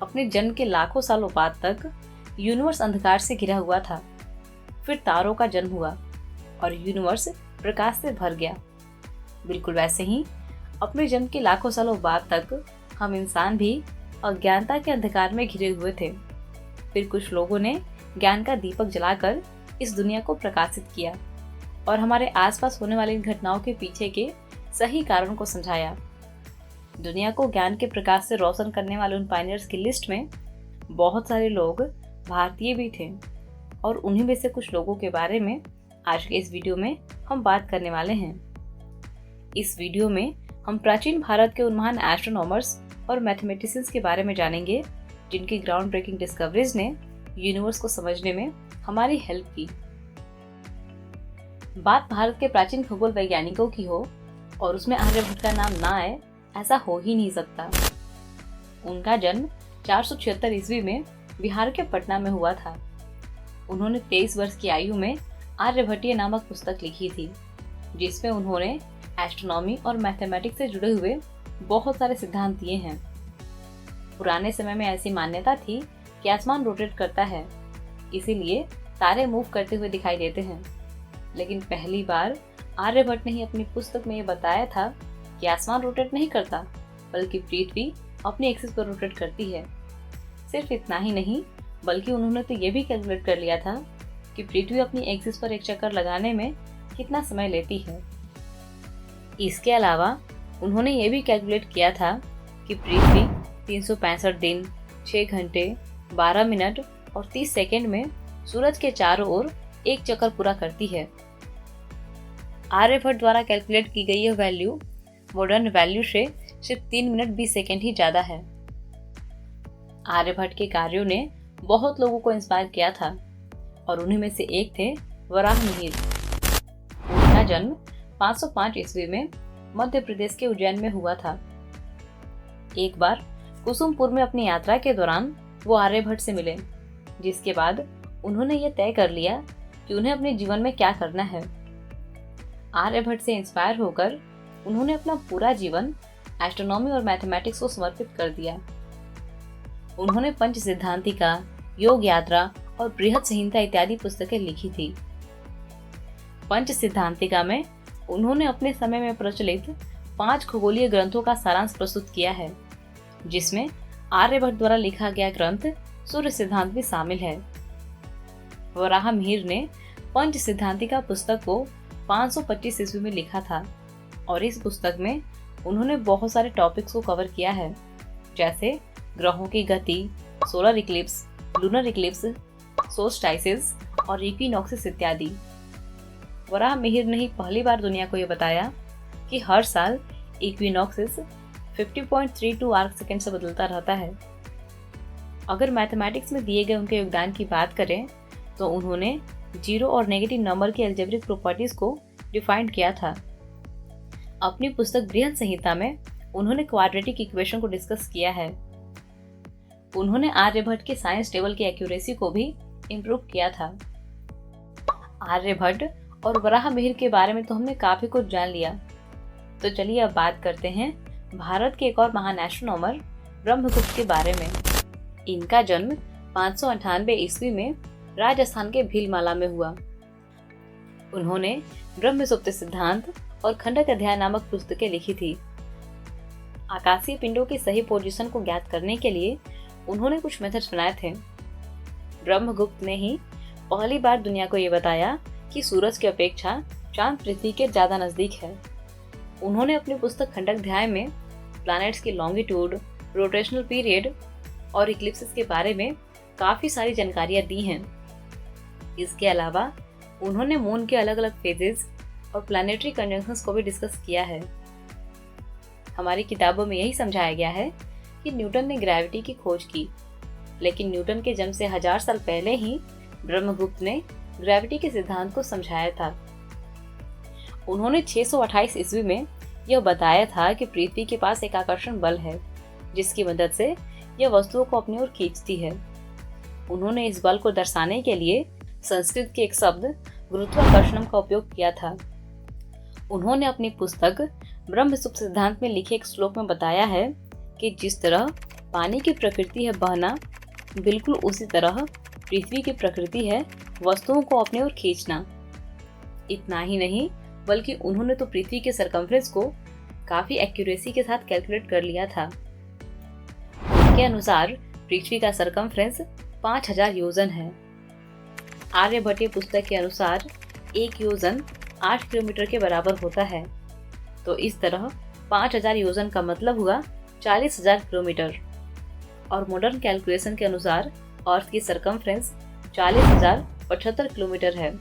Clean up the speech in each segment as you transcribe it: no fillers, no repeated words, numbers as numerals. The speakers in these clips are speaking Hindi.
अपने जन्म के लाखों सालों बाद तक यूनिवर्स अंधकार से घिरा हुआ था। फिर तारों का जन्म हुआ और यूनिवर्स प्रकाश से भर गया। बिल्कुल वैसे ही अपने जन्म के लाखों सालों बाद तक हम इंसान भी अज्ञानता के अंधकार में घिरे हुए थे। फिर कुछ लोगों ने ज्ञान का दीपक जलाकर इस दुनिया को प्रकाशित किया और हमारे आसपास होने वाली इन घटनाओं के पीछे के सही कारण को समझाया। दुनिया को ज्ञान के प्रकाश से रोशन करने वाले उन पायनियर्स की लिस्ट में बहुत सारे लोग भारतीय भी थे और उन्हीं में से कुछ लोगों के बारे में आज के इस वीडियो में हम बात करने वाले हैं। इस वीडियो में हम प्राचीन भारत के उन महान एस्ट्रोनॉमर्स और मैथमेटिशियंस के बारे में जानेंगे जिनकी ग्राउंड ब्रेकिंग डिस्कवरीज ने यूनिवर्स को समझने में हमारी हेल्प की। बात भारत के प्राचीन खगोल वैज्ञानिकों की हो और उसमें आर्यभट्ट का नाम ना आए, ऐसा हो ही नहीं सकता। उनका जन्म 476 ईस्वी में बिहार के पटना में हुआ था। उन्होंने 23 वर्ष की आयु में आर्यभट्टीय नामक पुस्तक लिखी थी, जिसमें उन्होंने एस्ट्रोनॉमी और मैथमेटिक्स से जुड़े हुए बहुत सारे सिद्धांत दिए हैं। पुराने समय में ऐसी मान्यता थी कि आसमान रोटेट करता है, इसीलिए तारे मूव करते हुए दिखाई देते हैं। लेकिन पहली बार आर्यभट्ट ने ही अपनी पुस्तक में ये बताया था कि आसमान रोटेट नहीं करता, बल्कि पृथ्वी अपनी एक्सिस पर रोटेट करती है। सिर्फ इतना ही नहीं, बल्कि उन्होंने तो ये भी कैलकुलेट कर लिया था कि पृथ्वी अपनी एक्सिस पर एक चक्कर लगाने में कितना समय लेती है। इसके अलावा उन्होंने ये भी कैलकुलेट किया था कि पृथ्वी 365 दिन, 6 घंटे, 12 मिनट और 30 सेकंड में सूरज के चारों ओर एक चक्कर पूरा करती है। आर्यभट्ट द्वारा कैलकुलेट की गई यह वैल्यू मॉडर्न वैल्यू से सिर्फ 3 मिनट 20 सेकंड ही ज्यादा है। आर्यभट्ट के कार्यों ने बहुत लोगों को इंस्पायर किया था और उन्हीं में से एक थे वराहमिहिर। उनका जन्म 505 ईस्वी में मध्य प्रदेश के उज्जैन में हुआ था। एक बार कुसुमपुर में अपनी यात्रा के दौरान वो आर्यभट्ट से मिले, जिसके बाद उन्होंने ये तय कर लिया कि उन्हें अपने जीवन में क्या करना है। आर्यभट्ट से इंस्पायर होकर उन्होंने अपना पूरा जीवन एस्ट्रोनॉमी और मैथमेटिक्स को समर्पित कर दिया। उन्होंने पंच सिद्धांतिका, योग यात्रा और बृहद संहिता इत्यादि पुस्तकें लिखी थी। पंच सिद्धांतिका में उन्होंने अपने समय में प्रचलित 5 खगोलीय ग्रंथों का सारांश प्रस्तुत किया है, जिसमें आर्यभट्ट द्वारा लिखा गया ग्रंथ सूर्य सिद्धांत भी शामिल है। वराहमिहिर ने पंच सिद्धांतिका पुस्तक को 525 ईस्वी में लिखा था और इस पुस्तक में उन्होंने बहुत सारे टॉपिक्स को कवर किया है, जैसे ग्रहों की गति, सोलर इक्लिप्स, लूनर इक्लिप्स, सोल्स्टाइसिस और इक्विनॉक्सिस इत्यादि। वराहमिहिर ने ही पहली बार दुनिया को यह बताया कि हर साल इक्विनॉक्सिस 50.32 आर्क सेकेंड से बदलता रहता है। अगर मैथमेटिक्स में दिए गए उनके योगदान की बात करें तो उन्होंने जीरो और नेगेटिव नंबर की अलजेब्रिक प्रॉपर्टीज को डिफाइन किया था। अपनी पुस्तक बृहद संहिता में उन्होंने क्वाड्रेटिक इक्वेशन को डिस्कस किया है। उन्होंने आर्यभट्ट के साइंस टेबल की एक्यूरेसी को भी इम्प्रूव किया था। आर्यभट्ट और वराहमिहिर के बारे में तो हमने काफी कुछ जान लिया, तो चलिए अब बात करते हैं भारत के एक और महान एस्ट्रोनॉमर ब्रह्मगुप्त के बारे में। इनका जन्म 598 ईस्वी में राजस्थान के भीलमाला में हुआ। उन्होंने ब्रह्मसुप्त सिद्धांत और खंडक अध्याय नामक पुस्तकें लिखी थी। आकाशीय पिंडों की सही पोजीशन को ज्ञात करने के लिए उन्होंने कुछ मेथड्स बनाए थे। ब्रह्मगुप्त ने ही पहली बार दुनिया को ये बताया कि सूरज की अपेक्षा चांद पृथ्वी के ज्यादा नजदीक है। उन्होंने अपनी पुस्तक खंडक अध्याय में प्लैनेट्स की लॉन्गिट्यूड, रोटेशनल पीरियड और इक्लिप्सेस के बारे में काफी सारी जानकारियां दी हैं। इसके अलावा उन्होंने मून के अलग अलग फेजेस और प्लैनेटरी कंजंक्शंस को भी डिस्कस किया है। हमारी किताबों में यही समझाया गया है कि न्यूटन ने ग्रेविटी की खोज की, लेकिन न्यूटन के जन्म से 1000 साल पहले ही ब्रह्मगुप्त ने ग्रेविटी के सिद्धांत को समझाया था। उन्होंने 628 ईस्वी में यह बताया था कि पृथ्वी के पास एक आकर्षण बल है, जिसकी मदद से यह वस्तुओं को अपनी ओर खींचती है। उन्होंने इस बल को दर्शाने के लिए संस्कृत के एक शब्द गुरुत्वाकर्षणम का उपयोग किया था। उन्होंने अपनी पुस्तक ब्रह्मसुप्त सिद्धांत में लिखे एक श्लोक में बताया है कि जिस तरह पानी की प्रकृति है बहना, बिल्कुल उसी तरह पृथ्वी की प्रकृति है वस्तुओं को अपने ओर खींचना। इतना ही नहीं, बल्कि उन्होंने तो पृथ्वी के सरकमफ्रेंस को काफी एक्यूरेसी के साथ कैलकुलेट कर लिया था। उनके अनुसार पृथ्वी का सरकमफ्रेंस 5000 योजन है। आर्यभट्टीय पुस्तक के अनुसार एक योजन 8 किलोमीटर के बराबर होता है। तो इस तरह 5000 योजन का मतलब हुआ 40,000 किलोमीटर। और मॉडर्न कैलकुलेशन के अनुसार अर्थ की सरकमफ्रेंस 40,075 किलोमीटर है।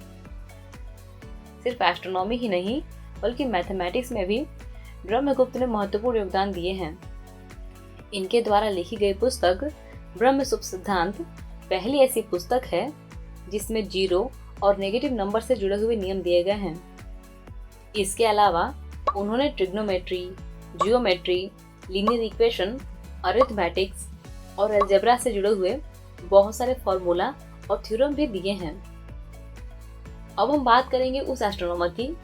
सिर्फ एस्ट्रोनॉमी ही नहीं, बल्कि मैथमेटिक्स में भी ब्रह्मगुप्त ने महत्वपूर्ण योगदान दिए हैं। इनके द्वारा लिखी गई पुस्तक ब्रह्म शुभ सिद्धांत पहली ऐसी पुस्तक है जिसमें जीरो और नेगेटिव नंबर से जुड़े हुए नियम दिए गए हैं। इसके अलावा उन्होंने trigonometry, geometry, linear equation, arithmetics और अलजेब्रा से जुड़े हुए बहुत सारे फॉर्मूला और थ्योरम भी दिए हैं। अब हम बात करेंगे उस एस्ट्रोनॉमर की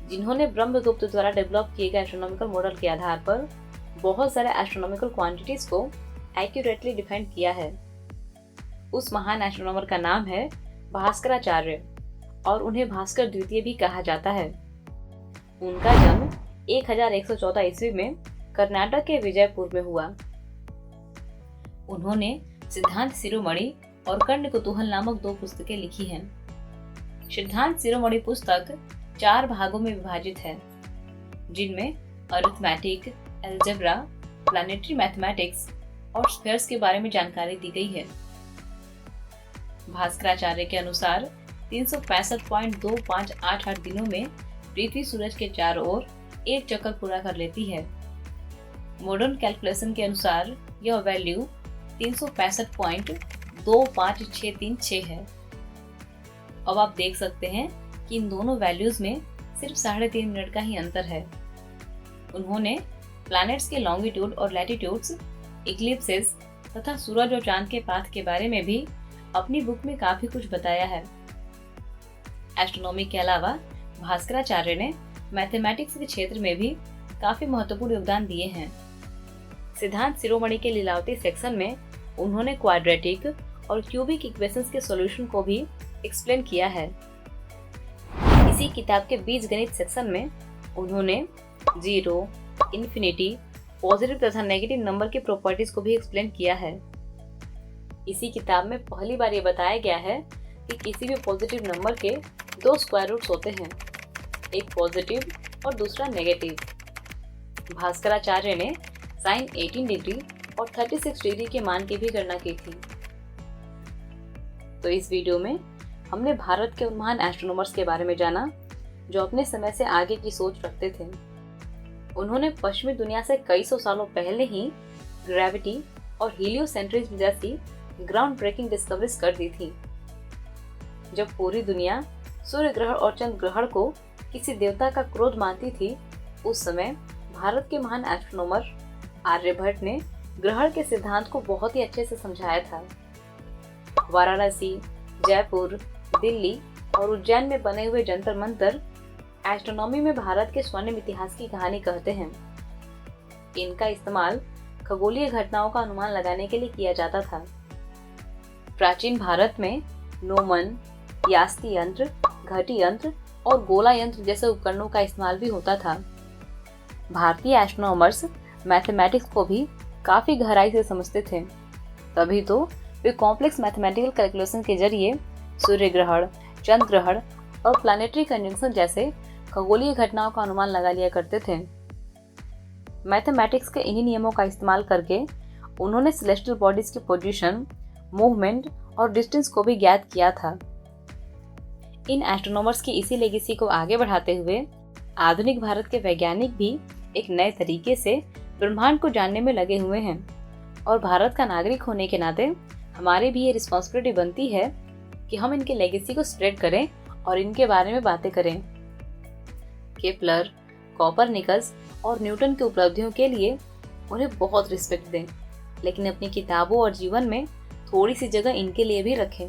जिन्होंने ब्रह्मगुप्त द्वारा डेवलप किए गए एस्ट्रोनॉमिकल मॉडल के आधार पर बहुत सारे एस्ट्रोनॉमिकल क्वांटिटीज को एक्यूरेटली डिफाइन किया है। उस महान एस्ट्रोनॉमर का नाम है भास्कराचार्य और उन्हें भास्कर द्वितीय भी कहा जाता है। उनका जन्म 1114 ईस्वी में कर्नाटक के विजयपुर में हुआ। उन्होंने सिद्धांत शिरोमणि और कर्ण कुतूहल नामक 2 पुस्तकें लिखी हैं। सिद्धांत शिरोमणि पुस्तक 4 भागों में विभाजित है, जिनमें अरिथमेटिक, अलजेब्रा, प्लानिटरी मैथमेटिक्स और स्फीयर्स के बारे में जानकारी दी गई है। भास्कराचार्य के अनुसार 365.2588 दिनों में पृथ्वी सूरज के चारों ओर एक चक्कर पूरा कर लेती है। मॉडर्न कैलकुलेशन के अनुसार यह वैल्यू 365.25636 है। अब आप देख सकते हैं कि इन दोनों वैल्यूज में सिर्फ 3.5 मिनट का ही अंतर है। उन्होंने प्लैनेट्स के लॉन्गिट्यूड और लैटिट्यूड्स, इक्लिप्सेस तथा सूरज और चांद के पाथ के बारे में भी अपनी बुक में काफी कुछ बताया है। एस्ट्रोनॉमी के अलावा भास्कराचार्य ने मैथमेटिक्स के क्षेत्र में भी काफी महत्वपूर्ण योगदान दिए हैं। सिद्धांत शिरोमणि के लीलावती सेक्शन में उन्होंने क्वाड्रेटिक और क्यूबिक इक्वेशंस के सॉल्यूशन को भी एक्सप्लेन किया है। इसी किताब के बीजगणित सेक्शन में उन्होंने जीरो, इन्फिनिटी, पॉजिटिव तथा नेगेटिव नंबर की प्रॉपर्टीज को भी एक्सप्लेन किया है। इसी किताब में पहली बार ये बताया गया है कि किसी भी पॉजिटिव नंबर के 2 स्क्वायर रूट्स होते हैं, एक पॉजिटिव और दूसरा नेगेटिव। भास्कराचार्य ने साइन 18 डिग्री और 36 डिग्री के मान की भी गणना की थी। तो इस वीडियो में हमने भारत के उन महान एस्ट्रोनॉमर्स के बारे में जाना जो अपने समय से आगे की सोच रखते थे। उन्होंने पश्चिमी दुनिया से कई सौ सालों पहले ही ग्रेविटी और हीलियोसेंट्रिज्म जैसी ग्राउंड ब्रेकिंग डिस्कवरीज कर दी थी। जब पूरी दुनिया सूर्य ग्रहण और चंद्र ग्रहण को किसी देवता का क्रोध मानती थी, उस समय भारत के महान एस्ट्रोनॉमर आर्यभट्ट ने ग्रहण के सिद्धांत को बहुत ही अच्छे से समझाया था। वाराणसी, जयपुर, दिल्ली और उज्जैन में बने हुए जंतर मंतर एस्ट्रोनॉमी में भारत के स्वर्णिम इतिहास की कहानी कहते हैं। इनका इस्तेमाल खगोलीय घटनाओं का अनुमान लगाने के लिए किया जाता था। प्राचीन भारत में नोमन, यास्ती यंत्र, घटी यंत्र और गोला यंत्र जैसे उपकरणों का इस्तेमाल भी होता था। भारतीय एस्ट्रोनॉमर्स मैथमेटिक्स को भी काफी गहराई से समझते थे, तभी तो वे कॉम्प्लेक्स मैथमेटिकल कैलकुलेशन के जरिए सूर्य ग्रहण, चंद्र ग्रहण और प्लैनेटरी कंजंक्शन जैसे खगोलीय घटनाओं का अनुमान लगा लिया करते थे। मैथमेटिक्स के इन्हीं नियमों का इस्तेमाल करके उन्होंने सेलेस्टियल बॉडीज की पोजीशन, मूवमेंट और डिस्टेंस को भी ज्ञात किया था। इन एस्ट्रोनॉमर्स की इसी लेगेसी को आगे बढ़ाते हुए आधुनिक भारत के वैज्ञानिक भी एक नए तरीके से ब्रह्मांड को जानने में लगे हुए हैं और भारत का नागरिक होने के नाते हमारी भी ये रिस्पॉन्सिबिलिटी बनती है कि हम इनके लेगेसी को स्प्रेड करें और इनके बारे में बातें करें। केपलर, कॉपरनिकस और न्यूटन की उपलब्धियों के लिए उन्हें बहुत रिस्पेक्ट दें, लेकिन अपनी किताबों और जीवन में थोड़ी सी जगह इनके लिए भी रखें।